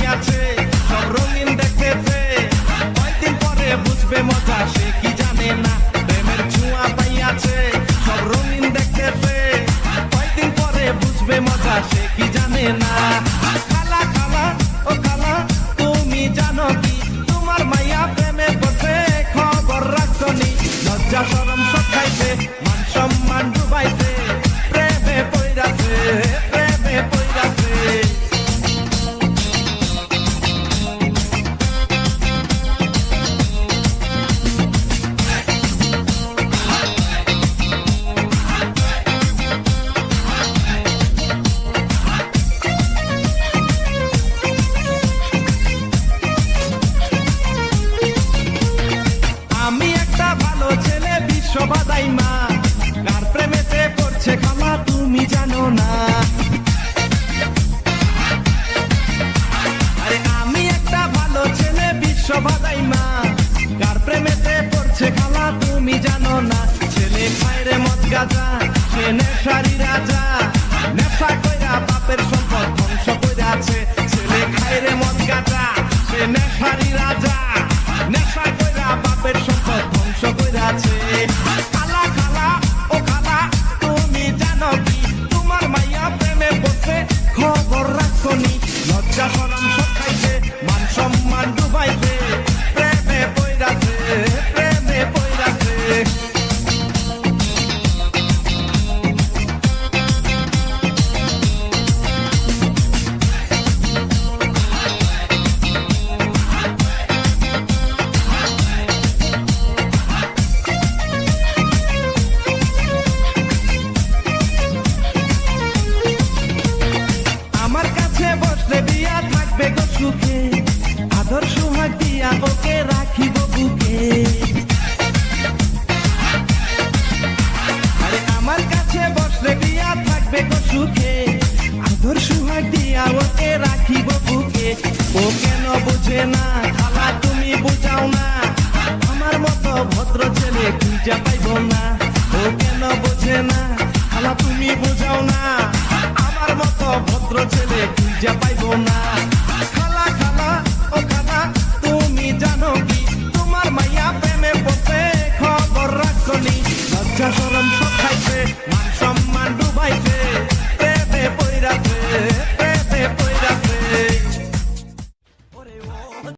পাইয়াছে সব রঙিন দেখতেছে কয়েকদিন পরে বুঝবে মজা সে কি জানে না প্রেমের ছোঁয়া পাইয়াছে সব রঙিন দেখতেছে কয়েকদিন পরে বুঝবে মজা সে কি জানে না খালা খালা ও খালা তুমি জানো কি তোমার মাইয়া প্রেমে পড়ছে খবর রাখছনি লজ্জা শরম সব খাইছে মান সম্মান ডুবাইছে প্রেমে পড়াছে প্রেমে পড়াছে আমি একটা ভালো ছেলে বিশ্ববাদাই মা কার প্রেমেতে পড়ছে খালা তুমি জানো না আরে আমি একটা ভালো ছেলে বিশ্ববাদাই মা কার প্রেমেতে পড়ছে খালা তুমি জানো না ছেলে খায় রে মদ গাঁজা সে নেশারি রাজা নেশা কইরা বাপের সম্পদ ধ্বংস কইরাছে ছেলে খায় রে মদ গাঁজা সে নেশারি রাজা নেশা কইরা বাপের সম্পদ ধ্বংস কইরাছে খালা খালা ও খালা তুমি জানো কি তোমার মাইয়া প্রেমে পড়ছে খবর রাখছনি লজ্জা শরম সব খাইছে মান সম্মান ডুবাইছে প্রেমে পড়াছে প্রেমে পড়াছে আমার কাছে বসলে বিয়া থাকবে গো সুখে আদর সোহাগ দিয়া ওকে রাখিব বুকে আরে আমার কাছে বসলে বিয়া থাকবে গো সুখে আদর সোহাগ দিয়া ওকে রাখিব বুকে ও কেন বুঝে না খালা তুমি বুঝাও না আমার মতো ভদ্র ছেলে খুঁজে পাইব না ও কেন বুঝে না খালা তুমি বুঝাও না আমার মতো ভদ্র ছেলে খুঁজে পাইব না খালা খালা ও খালা তুমি জানো কি তোমার মাইয়া প্রেমে পড়ছে খবর রাখছনি লজ্জা শরম সব খাইছে মান সম্মান